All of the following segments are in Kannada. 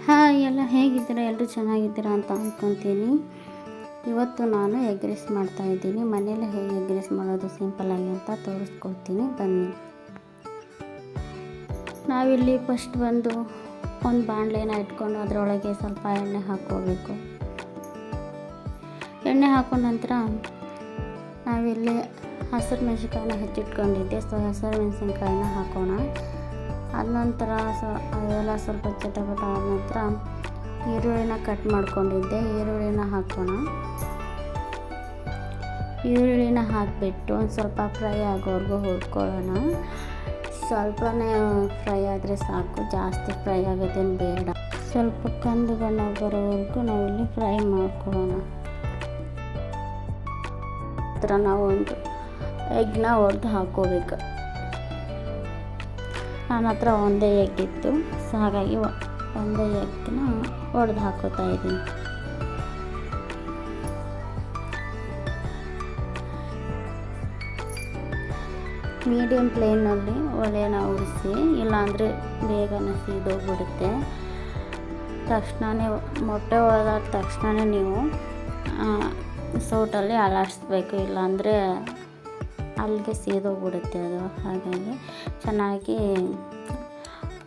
ಹಾಯ್ ಎಲ್ಲ ಹೇಗಿದ್ದೀರಾ? ಎಲ್ಲರೂ ಚೆನ್ನಾಗಿದ್ದೀರಾ ಅಂತ ಅಂದ್ಕೊತೀನಿ. ಇವತ್ತು ನಾನು ಎಗ್ ರೈಸ್ ಮಾಡ್ತಾಯಿದ್ದೀನಿ. ಮನೇಲಿ ಹೇಗೆ ಎಗ್ ರೈಸ್ ಮಾಡೋದು ಸಿಂಪಲ್ಲಾಗಿ ಅಂತ ತೋರಿಸ್ಕೊಡ್ತೀನಿ, ಬನ್ನಿ. ನಾವಿಲ್ಲಿ ಫಸ್ಟ್ ಒಂದು ಬಾಣಲೆನ ಇಟ್ಕೊಂಡು ಅದರೊಳಗೆ ಸ್ವಲ್ಪ ಎಣ್ಣೆ ಹಾಕ್ಕೋಬೇಕು. ಎಣ್ಣೆ ಹಾಕೊಂಡ ನಂತರ ನಾವಿಲ್ಲಿ ಹಸಿರು ಮೆಣಸಿನ್ಕಾಯಿನ ಹೆಚ್ಚಿಟ್ಕೊಂಡಿದ್ದೆ, ಹಸಿರು ಮೆಣಸಿನ್ಕಾಯಿನ ಹಾಕೋಣ. ಅದ ನಂತರ ಅದೆಲ್ಲ ಸ್ವಲ್ಪ ಚಟಪಟ ಆದ ನಂತರ ಈರುಳ್ಳಿನ ಕಟ್ ಮಾಡ್ಕೊಂಡಿದ್ದೆ, ಈರುಳ್ಳಿನ ಹಾಕೋಣ. ಈರುಳ್ಳಿನ ಹಾಕಿಬಿಟ್ಟು ಒಂದು ಸ್ವಲ್ಪ ಫ್ರೈ ಆಗೋವರೆಗೂ ಹುರ್ಕೊಳ್ಳೋಣ. ಸ್ವಲ್ಪನೇ ಫ್ರೈ ಆದರೆ ಸಾಕು, ಜಾಸ್ತಿ ಫ್ರೈ ಆಗೋದೇನು ಬೇಡ. ಸ್ವಲ್ಪ ಕಂದು ಬಣ್ಣ ಬರೋವರೆಗೂ ನಾವಿಲ್ಲಿ ಫ್ರೈ ಮಾಡ್ಕೊಳ್ಳೋಣ. ನಂತರ ನಾವು ಒಂದು ಎಗ್ನ ಒಡೆದು ಹಾಕ್ಕೋಬೇಕು. ನನ್ನ ಹತ್ರ ಒಂದೇ ಎಗ್ ಇತ್ತು, ಸೊ ಹಾಗಾಗಿ ಒಂದೇ ಎಗ್ನ ಒಡೆದು ಹಾಕೋತಾ ಇದ್ದೀನಿ. ಮೀಡಿಯಮ್ ಫ್ಲೇಮ್ನಲ್ಲಿ ಒಲೆನ ಉರಿಸಿ, ಇಲ್ಲಾಂದರೆ ಬೇಗನೆ ಸೀದೋಗ್ಬಿಡುತ್ತೆ. ತಕ್ಷಣವೇ ಮೊಟ್ಟೆ ಒಡೆದಾದ ತಕ್ಷಣ ನೀವು ಸೌಟಲ್ಲಿ ಅಲಾಡಿಸ್ಬೇಕು, ಇಲ್ಲಾಂದರೆ ಅಲ್ಲಿಗೆ ಸೀದೋಗ್ಬಿಡುತ್ತೆ ಅದು. ಹಾಗಾಗಿ ಚೆನ್ನಾಗಿ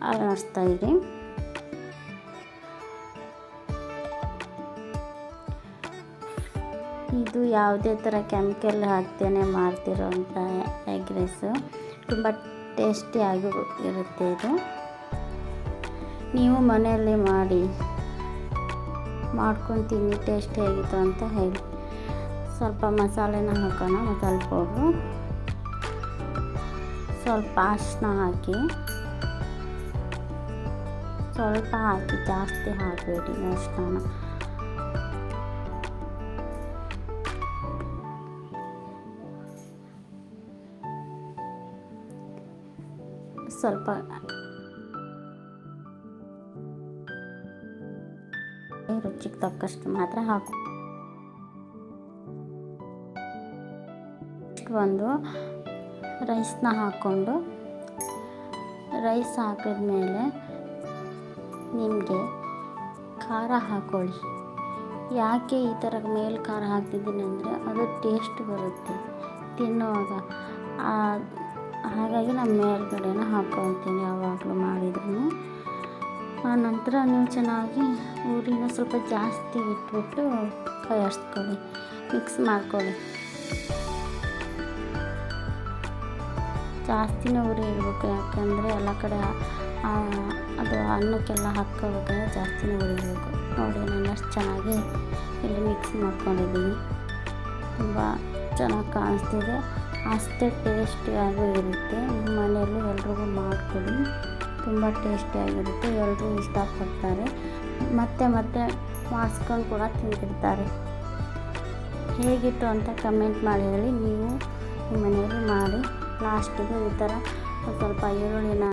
ಅಲಾಡಿಸ್ತಾಯಿರಿ. ಇದು ಯಾವುದೇ ಥರ ಕೆಮಿಕಲ್ ಹಾಕ್ತೇನೆ ಮಾಡ್ತಿರೋಂಥ ಎಗ್ ರೈಸು, ತುಂಬ ಟೇಸ್ಟಿಯಾಗಿ ಇರುತ್ತೆ. ಇದು ನೀವು ಮನೆಯಲ್ಲಿ ಮಾಡ್ಕೊಂಡು ತಿನ್ನಿ, ಟೇಸ್ಟಿಯಾಗಿತ್ತು ಅಂತ ಹೇಳಿ. ಸ್ವಲ್ಪ ಮಸಾಲೆನ ಹಾಕೋಣ, ಮಸಾಲೆ ಪೌಡ್ರು, ಸ್ವಲ್ಪ ಅರಿಶಿನ ಹಾಕಿ, ಸ್ವಲ್ಪ ಹಾಕಿ, ಜಾಸ್ತಿ ಹಾಕಬೇಡಿ ಅರಿಶಿನ. ಸ್ವಲ್ಪ ರುಚಿಗೆ ತಕ್ಕಷ್ಟು ಮಾತ್ರ ಹಾಕು. ಒಂದು ರೈಸ್ನ ಹಾಕ್ಕೊಂಡು, ರೈಸ್ ಹಾಕಿದ್ಮೇಲೆ ನಿಮಗೆ ಖಾರ ಹಾಕ್ಕೊಳ್ಳಿ. ಯಾಕೆ ಈ ಥರ ಮೇಲೆ ಖಾರ ಹಾಕ್ತಿದ್ದೀನಿ ಅಂದರೆ ಅದು ಟೇಸ್ಟ್ ಬರುತ್ತೆ ತಿನ್ನುವಾಗ. ಹಾಗಾಗಿ ನಾನು ಮೇಲ್ಗಡೆನ ಹಾಕ್ಕೊಳ್ತೀನಿ ಯಾವಾಗಲೂ ಮಾಡಿದ್ರು. ಆನಂತರ ನೀವು ಚೆನ್ನಾಗಿ ಊರಿನ ಸ್ವಲ್ಪ ಜಾಸ್ತಿ ಇಟ್ಬಿಟ್ಟು ಕೈಯಾಡಿಸ್ಕೊಳ್ಳಿ, ಮಿಕ್ಸ್ ಮಾಡ್ಕೊಳ್ಳಿ. ಜಾಸ್ತಿನೇ ಉರಿ ಇರಬೇಕು, ಯಾಕಂದರೆ ಎಲ್ಲ ಕಡೆ ಅದು ಅನ್ನಕ್ಕೆಲ್ಲ ಹಾಕ್ಕೋಬೇಕಾದ್ರೆ ಜಾಸ್ತಿನೇ ಉರಿ ಇರಬೇಕು. ನೋಡಿ, ನಾನು ಅಷ್ಟು ಚೆನ್ನಾಗಿ ಇಲ್ಲಿ ಮಿಕ್ಸ್ ಮಾಡ್ಕೊಂಡಿದ್ದೀನಿ. ತುಂಬ ಚೆನ್ನಾಗಿ ಕಾಣಿಸ್ತಿದೆ, ಅಷ್ಟೇ ಟೇಸ್ಟಿಯಾಗೂ ಇರುತ್ತೆ. ನಿಮ್ಮ ಮನೆಯಲ್ಲೂ ಎಲ್ರಿಗೂ ಮಾಡಿಕೊಡಿ, ತುಂಬ ಟೇಸ್ಟಿಯಾಗಿರುತ್ತೆ. ಎಲ್ಲರೂ ಇಷ್ಟಪಡ್ತಾರೆ, ಮತ್ತೆ ಮಾಡಿಸ್ಕೊಂಡು ಕೂಡ ತಿಂತಿರ್ತಾರೆ. ಹೇಗಿತ್ತು ಅಂತ ಕಮೆಂಟ್ ಮಾಡಿ ಹೇಳಿ. ನೀವು ನಿಮ್ಮ ಮನೆಯಲ್ಲಿ ಮಾಡಿ ಲಾಸ್ಟಿಗೆ ಈ ಥರ ಸ್ವಲ್ಪ ಈರುಳ್ಳಿನ